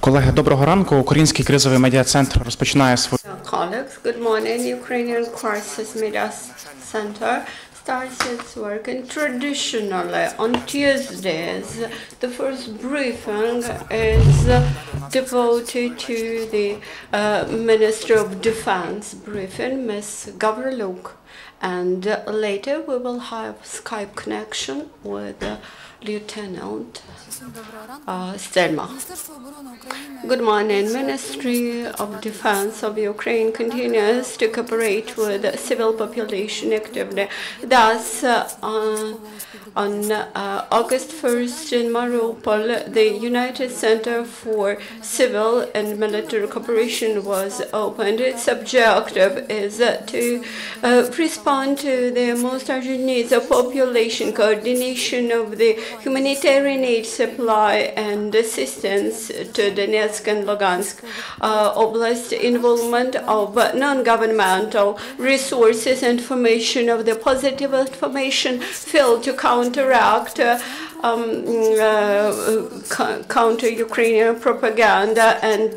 Колеги, доброго ранку. Український кризовий медіа-центр розпочинає свою... Colleagues, good morning. Ukrainian Crisis Media Center starts its work, and traditionally on Tuesdays the first briefing is devoted to the Ministry of Defense briefing, Ms. Gavrylyuk, and later we will have Skype connection with Lieutenant Stelmakh. Good morning. Ministry of Defense of Ukraine continues to cooperate with civil population actively. Thus, on August 1st in Mariupol, the United Center for Civil and Military Cooperation was opened. Its objective is to respond to the most urgent needs of population, coordination of the humanitarian aid supply and assistance to Donetsk and Lugansk Oblast, involvement of non-governmental resources, information of the positive information field to counteract counter-Ukrainian propaganda, and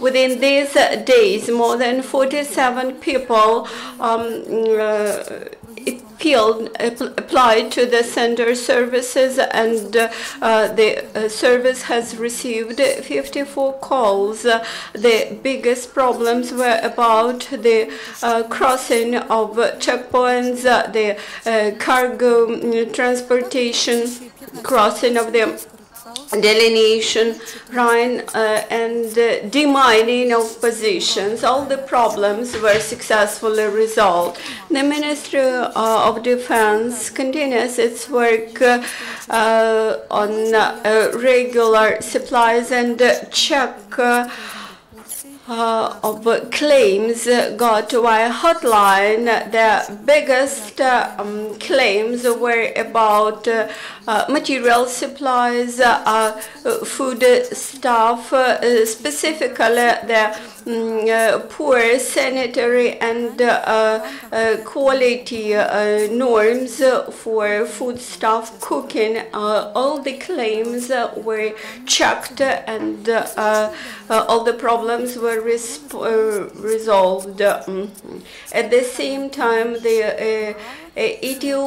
within these days more than 47 people applied to the center services, and the service has received 54 calls. The biggest problems were about the crossing of checkpoints, the cargo transportation, crossing of the delineation Rhine, and demining of positions. All the problems were successfully resolved. The Ministry of Defense continues its work on regular supplies and check of claims got via hotline. The biggest claims were about material supplies, food stuff, specifically the poor sanitary and quality norms for foodstuff cooking. All the claims were checked, and all the problems were resolved. At the same time, the ATO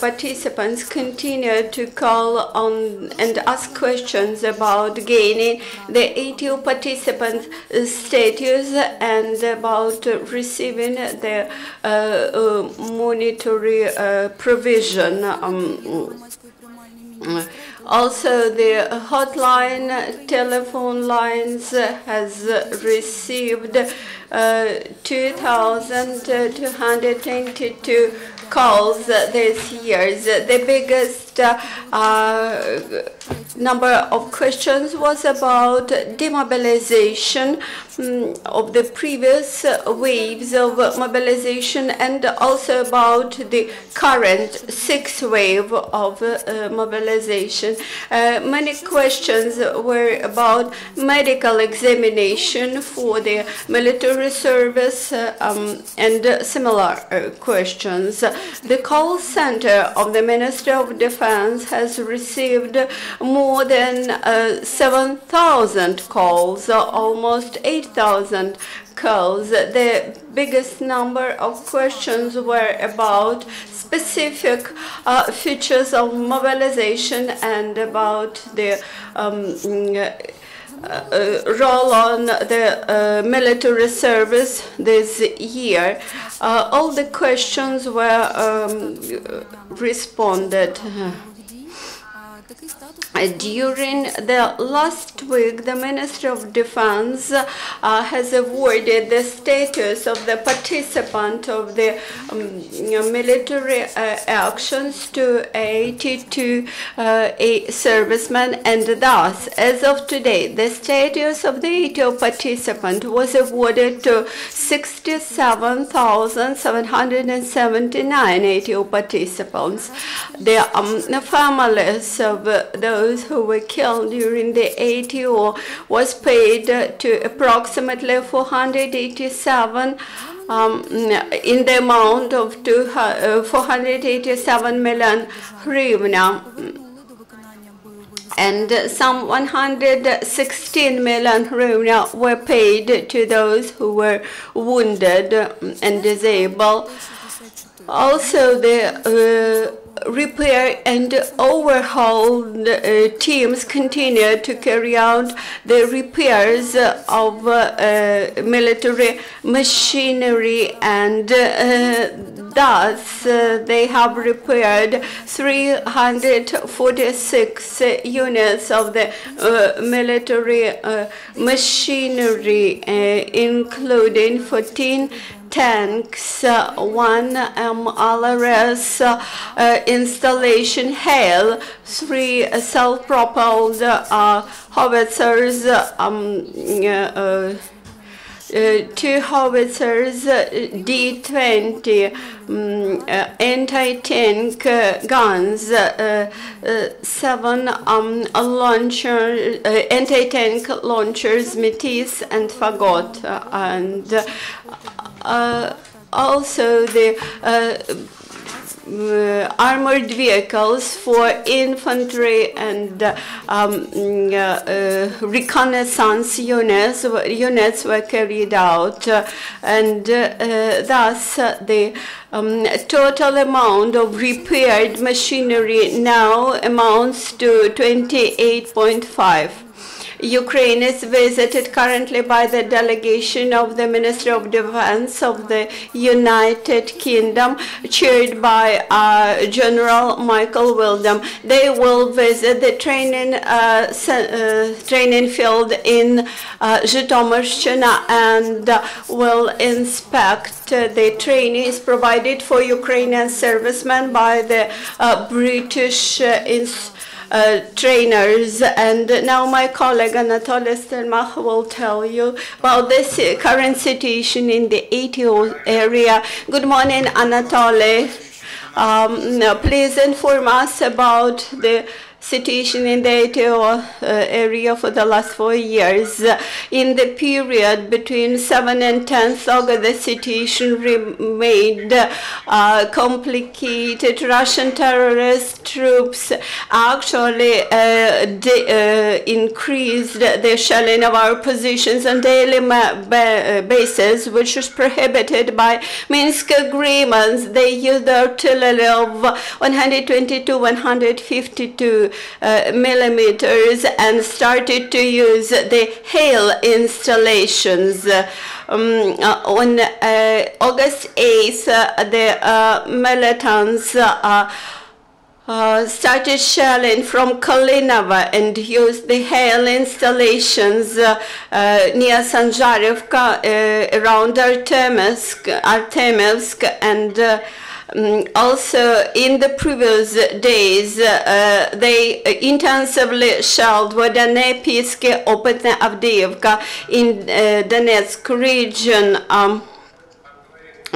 participants continue to call on and ask questions about gaining the ATO participant status and about receiving the monetary provision. Also, the hotline telephone lines has received 2,222 calls this year. The biggest number of questions was about demobilization of the previous waves of mobilization, and also about the current sixth wave of mobilization. Many questions were about medical examination for the military service and similar questions. The call center of the Ministry of Defense has received more than 7,000 calls, almost 8,000 calls. The biggest number of questions were about specific features of mobilization and about the role on the military service this year. All the questions were responded. During the last week, the Ministry of Defense has awarded the status of the participant of the military actions to 82 servicemen, and thus, as of today, the status of the ATO participant was awarded to 67,779 ATO participants. The families of those who were killed during the ATO was paid to approximately 487 in the amount of 487 million hryvnia. and some 116 million hryvnia were paid to those who were wounded and disabled. Also, the repair and overhaul teams continue to carry out the repairs of military machinery, and thus they have repaired 346 units of the military machinery, including 14 tanks, one MLRS installation hail, 3 self-propelled howitzers, 2 howitzers, D-20, anti-tank guns, 7 anti-tank launchers, Metis and Fagot, and also the armored vehicles for infantry and reconnaissance units were carried out, and thus the total amount of repaired machinery now amounts to 28.5. Ukraine is visited currently by the delegation of the Ministry of Defense of the United Kingdom, chaired by General Michael Wildam. They will visit the training field in Zhytomyrskyna and will inspect the trainings provided for Ukrainian servicemen by the British trainers. And now my colleague Anatoliy Stelmakh will tell you about the current situation in the ATO area. Good morning, Anatoly. Please inform us about the situation in the ATO area for the last 4 years. In the period between 7 and 10th August, the situation remained complicated. Russian terrorist troops actually increased the shelling of our positions on daily basis, which was prohibited by Minsk agreements. They used the artillery of 122, 152 millimeters and started to use the hail installations. On August 8th, the militants started shelling from Kalinova and used the hail installations near Sanzharivka, around Artemivsk, and also in the previous days, they intensively shelled Vodanepysk, Opetne, Avdiivka in Donetsk region.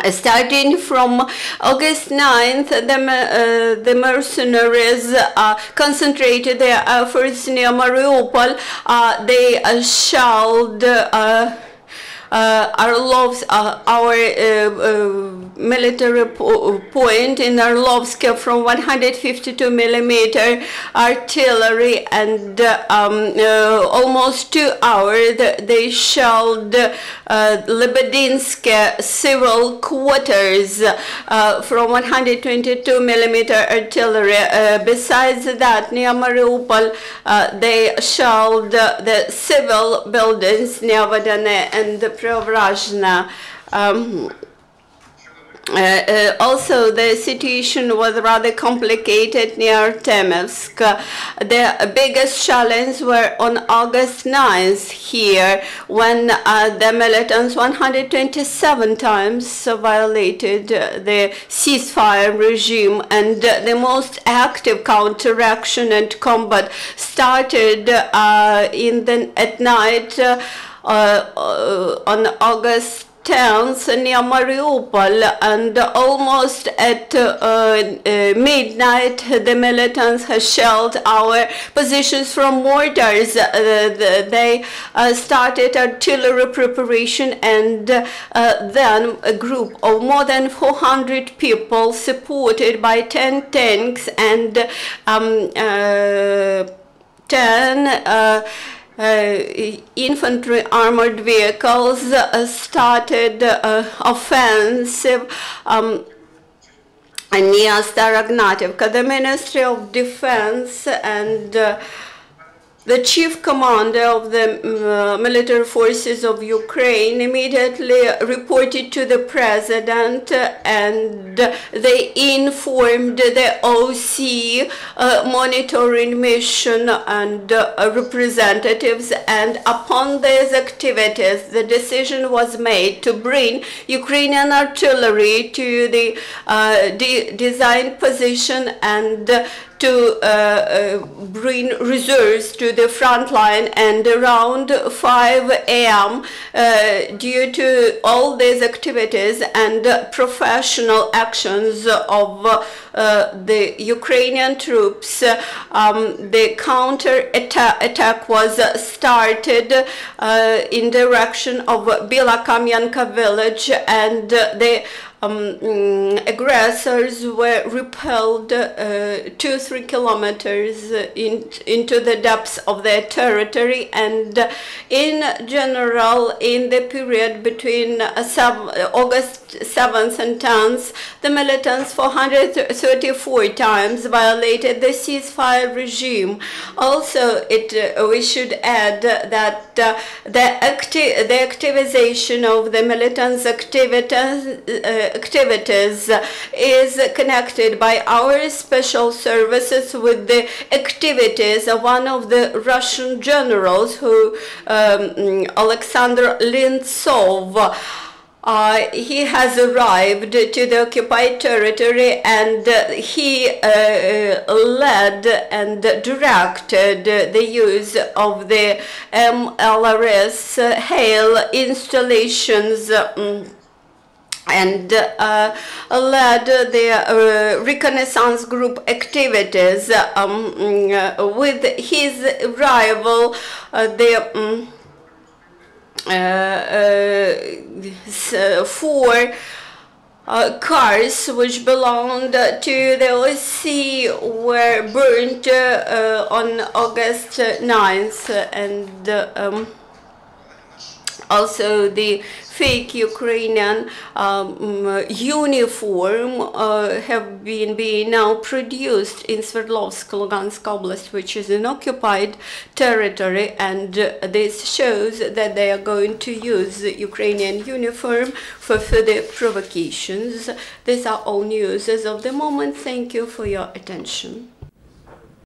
Starting from August 9th, the mercenaries concentrated their efforts near Mariupol. They shelled our military point in Arlovsk from 152 millimeter artillery, and almost 2 hours they shelled Lebedinsk civil quarters from 122 millimeter artillery. Besides that, near Mariupol, they shelled the civil buildings near Vodane and Preobrazhna. Also, the situation was rather complicated near Artemivsk. The biggest challenges were on August 9th here, when the militants 127 times violated the ceasefire regime, and the most active counteraction and combat started at night on August 10th near Mariupol, and almost at midnight the militants have shelled our positions from mortars. They started artillery preparation, and then a group of more than 400 people supported by 10 tanks and 10 infantry armored vehicles started offensive near Starognativka. The Ministry of Defense and the chief commander of the military forces of Ukraine immediately reported to the president, and they informed the OC monitoring mission and representatives, and upon these activities the decision was made to bring Ukrainian artillery to the designed position and to bring reserves to the front line. And around 5 a.m. Due to all these activities and professional actions of the Ukrainian troops, the counter attack was started in direction of Bilakamyanka village, and the aggressors were repelled 2-3 kilometers into the depths of their territory. And in general, in the period between August 7th and 10th, the militants 434 times violated the ceasefire regime. Also, we should add that the activization of the militants' activities is connected by our special services with the activities of one of the Russian generals, who Alexander Lintsov. He has arrived to the occupied territory, and he led and directed the use of the MLRS hail installations and led the Reconnaissance Group activities. With his arrival, the 4 cars which belonged to the OC were burnt on August 9th, and also the fake Ukrainian uniform have been now produced in Sverdlovsk, Lugansk Oblast, which is an occupied territory, and this shows that they are going to use the Ukrainian uniform for further provocations. These are all news as of the moment. Thank you for your attention.